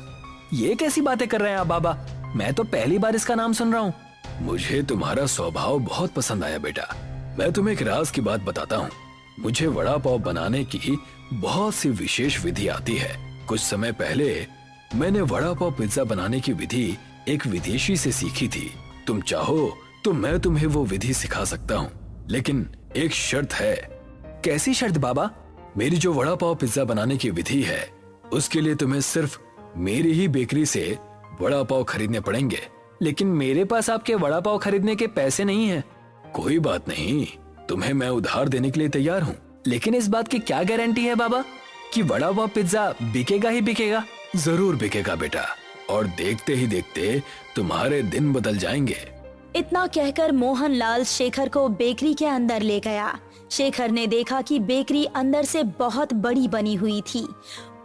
ये कैसी बातें कर रहे हैं आप बाबा? मैं तो पहली बार इसका नाम सुन रहा हूँ। मुझे तुम्हारा स्वभाव बहुत पसंद आया बेटा। मैं तुम्हें एक राज की बात बताता हूँ। मुझे वड़ा पाव बनाने की बहुत सी विशेष विधि आती है। कुछ समय पहले मैंने वड़ा पाव पिज्जा बनाने की विधि एक विदेशी से सीखी थी। तुम चाहो तो मैं तुम्हें वो विधि सिखा सकता हूँ, लेकिन एक शर्त है। कैसी शर्त बाबा? मेरी जो वड़ा पाव पिज्जा बनाने की विधि है उसके लिए तुम्हें सिर्फ मेरी ही बेकरी से वड़ा पाव खरीदने पड़ेंगे। लेकिन मेरे पास आपके वड़ा पाव खरीदने के पैसे नहीं हैं। कोई बात नहीं, तुम्हें मैं उधार देने के लिए तैयार हूँ। लेकिन इस बात की क्या गारंटी है बाबा कि वड़ा पाव पिज्जा बिकेगा ही बिकेगा? जरूर बिकेगा बेटा, और देखते ही देखते तुम्हारे दिन बदल जाएंगे। इतना कहकर मोहनलाल शेखर को बेकरी के अंदर ले गया। शेखर ने देखा कि बेकरी अंदर से बहुत बड़ी बनी हुई थी,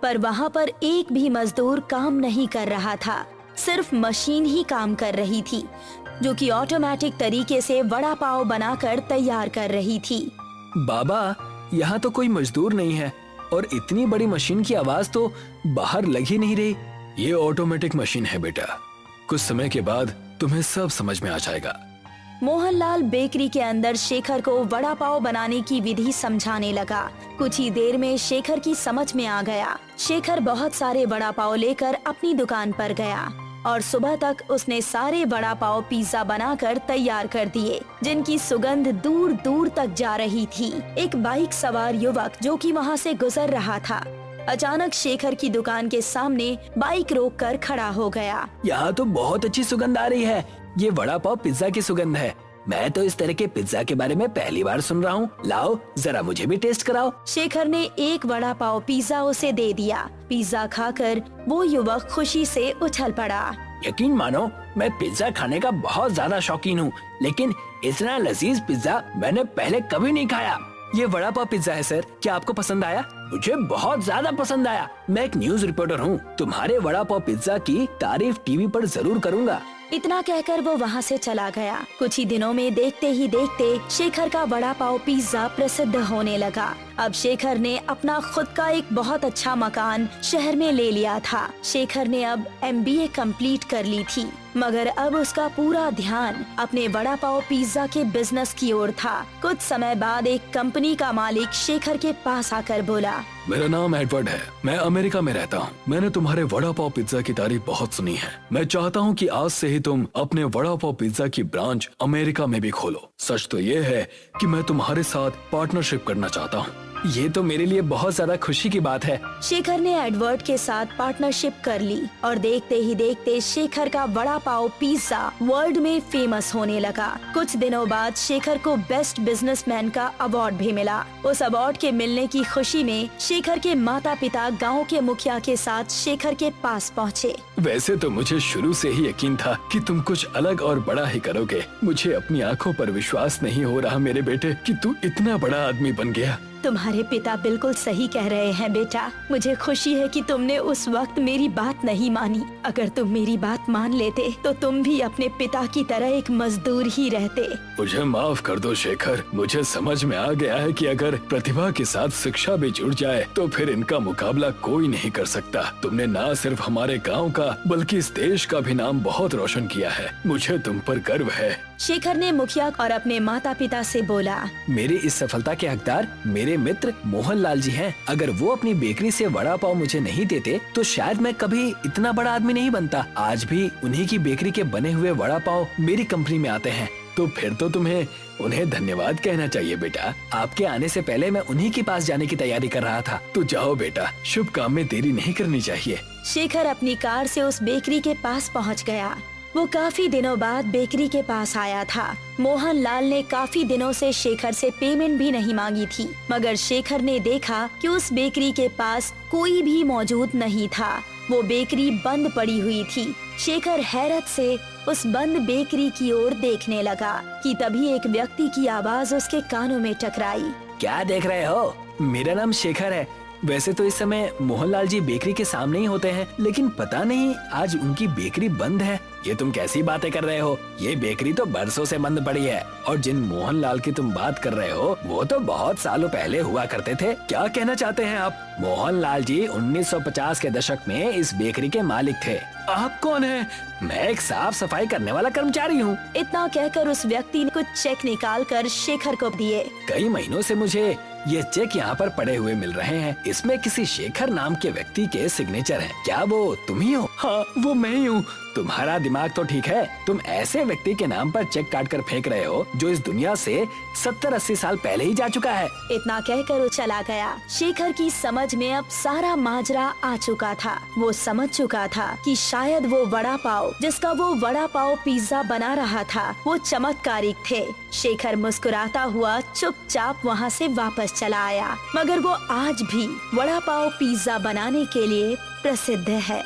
पर वहाँ पर एक भी मजदूर काम नहीं कर रहा था। सिर्फ मशीन ही काम कर रही थी, जो कि ऑटोमेटिक तरीके से वड़ा पाव बनाकर तैयार कर रही थी। बाबा, यहाँ तो कोई मजदूर नहीं है और इतनी बड़ी मशीन की आवाज तो बाहर लग ही नहीं रही। ये ऑटोमेटिक मशीन है बेटा, कुछ समय के बाद तुम्हें सब समझ में आ जाएगा। मोहनलाल बेकरी के अंदर शेखर को वड़ा पाव बनाने की विधि समझाने लगा। कुछ ही देर में शेखर की समझ में आ गया। शेखर बहुत सारे वड़ा पाव लेकर अपनी दुकान पर गया और सुबह तक उसने सारे वड़ा पाव पिज्जा बनाकर तैयार कर दिए, जिनकी सुगंध दूर दूर तक जा रही थी। एक बाइक सवार युवक जो कि वहाँ से गुजर रहा था, अचानक शेखर की दुकान के सामने बाइक रोककर खड़ा हो गया। यहाँ तो बहुत अच्छी सुगंध आ रही है। ये वड़ा पाव पिज्जा की सुगंध है। मैं तो इस तरह के पिज्जा के बारे में पहली बार सुन रहा हूँ। लाओ जरा मुझे भी टेस्ट कराओ। शेखर ने एक वड़ा पाव पिज्जा उसे दे दिया। पिज्जा खाकर वो युवक खुशी से उछल पड़ा। यकीन मानो, मैं पिज्जा खाने का बहुत ज्यादा शौकीन हूँ, लेकिन इतना लजीज पिज्जा मैंने पहले कभी नहीं खाया। ये वड़ा पाव पिज्जा है सर, क्या आपको पसंद आया? मुझे बहुत ज्यादा पसंद आया। मैं एक न्यूज रिपोर्टर हूँ, तुम्हारे वड़ा पाव पिज्जा की तारीफ टीवी पर जरूर करूँगा। इतना कहकर वो वहाँ से चला गया। कुछ ही दिनों में देखते ही देखते शेखर का वड़ा पाव पिज्जा प्रसिद्ध होने लगा। अब शेखर ने अपना खुद का एक बहुत अच्छा मकान शहर में ले लिया था। शेखर ने अब MBA कंप्लीट कर ली थी, मगर अब उसका पूरा ध्यान अपने वड़ा पाव पिज्जा के बिजनेस की ओर था। कुछ समय बाद एक कंपनी का मालिक शेखर के पास आकर बोला, मेरा नाम एडवर्ड है, मैं अमेरिका में रहता हूँ। मैंने तुम्हारे वड़ा पाव पिज्जा की तारीफ बहुत सुनी है। मैं चाहता हूँ कि आज से ही तुम अपने वड़ा पाव पिज्जा की ब्रांच अमेरिका में भी खोलो। सच तो ये है कि मैं तुम्हारे साथ पार्टनरशिप करना चाहता हूँ। ये तो मेरे लिए बहुत ज्यादा खुशी की बात है। शेखर ने एडवर्ड के साथ पार्टनरशिप कर ली और देखते ही देखते शेखर का वड़ा पाव पिज्जा वर्ल्ड में फेमस होने लगा। कुछ दिनों बाद शेखर को बेस्ट बिजनेसमैन का अवार्ड भी मिला। उस अवार्ड के मिलने की खुशी में शेखर के माता पिता गांव के मुखिया के साथ शेखर के पास पहुँचे। वैसे तो मुझे शुरू से ही यकीन था कि तुम कुछ अलग और बड़ा ही करोगे। मुझे अपनी आंखों पर विश्वास नहीं हो रहा मेरे बेटे कि तू इतना बड़ा आदमी बन गया। तुम्हारे पिता बिल्कुल सही कह रहे हैं बेटा। मुझे खुशी है कि तुमने उस वक्त मेरी बात नहीं मानी। अगर तुम मेरी बात मान लेते तो तुम भी अपने पिता की तरह एक मजदूर ही रहते। मुझे माफ कर दो शेखर, मुझे समझ में आ गया है कि अगर प्रतिभा के साथ शिक्षा भी जुड़ जाए तो फिर इनका मुकाबला कोई नहीं कर सकता। तुमने न सिर्फ हमारे गाँव का बल्कि इस देश का भी नाम बहुत रोशन किया है। मुझे तुम पर गर्व है। शेखर ने मुखिया और अपने माता पिता से बोला, मेरी इस सफलता के हकदार मेरे मित्र मोहनलाल जी हैं। अगर वो अपनी बेकरी से वड़ा पाव मुझे नहीं देते तो शायद मैं कभी इतना बड़ा आदमी नहीं बनता। आज भी उन्हीं की बेकरी के बने हुए वड़ा पाव मेरी कंपनी में आते हैं। तो फिर तो तुम्हें उन्हें धन्यवाद कहना चाहिए बेटा। आपके आने से पहले मैं उन्हीं के पास जाने की तैयारी कर रहा था। तो जाओ बेटा, शुभ काम में देरी नहीं करनी चाहिए। शेखर अपनी कार से उस बेकरी के पास पहुंच गया। वो काफी दिनों बाद बेकरी के पास आया था। मोहनलाल ने काफी दिनों से शेखर से पेमेंट भी नहीं मांगी थी, मगर शेखर ने देखा कि उस बेकरी के पास कोई भी मौजूद नहीं था। वो बेकरी बंद पड़ी हुई थी। शेखर हैरत से उस बंद बेकरी की ओर देखने लगा कि तभी एक व्यक्ति की आवाज उसके कानों में टकराई। क्या देख रहे हो? मेरा नाम शेखर है। वैसे तो इस समय मोहनलाल जी बेकरी के सामने ही होते हैं, लेकिन पता नहीं आज उनकी बेकरी बंद है। ये तुम कैसी बातें कर रहे हो? ये बेकरी तो बरसों से बंद पड़ी है और जिन मोहनलाल की तुम बात कर रहे हो वो तो बहुत सालों पहले हुआ करते थे। क्या कहना चाहते हैं आप? मोहनलाल जी 1950 के दशक में इस बेकरी के मालिक थे। आप कौन हैं? मैं एक साफ सफाई करने वाला कर्मचारी हूँ। इतना कहकर उस व्यक्ति ने कुछ चेक निकाल कर शेखर को दिए। कई महीनों से मुझे ये चेक यहाँ पर पड़े हुए मिल रहे हैं। इसमें किसी शेखर नाम के व्यक्ति के सिग्नेचर हैं। क्या वो तुम ही हो? हाँ, वो मैं ही हूँ। तुम्हारा दिमाग तो ठीक है। तुम ऐसे व्यक्ति के नाम पर चेक काट कर फेंक रहे हो जो इस दुनिया से 70-80 साल पहले ही जा चुका है। इतना कहकर वो चला गया। शेखर की समझ में अब सारा माजरा आ चुका था। वो समझ चुका था कि शायद वो वड़ा पाव जिसका वो वड़ा पाव पिज्जा बना रहा था वो चमत्कारिक थे। शेखर मुस्कुराता हुआ चुपचाप वहाँ से वापस चला आया, मगर वो आज भी वड़ा पाव पिज्जा बनाने के लिए प्रसिद्ध है।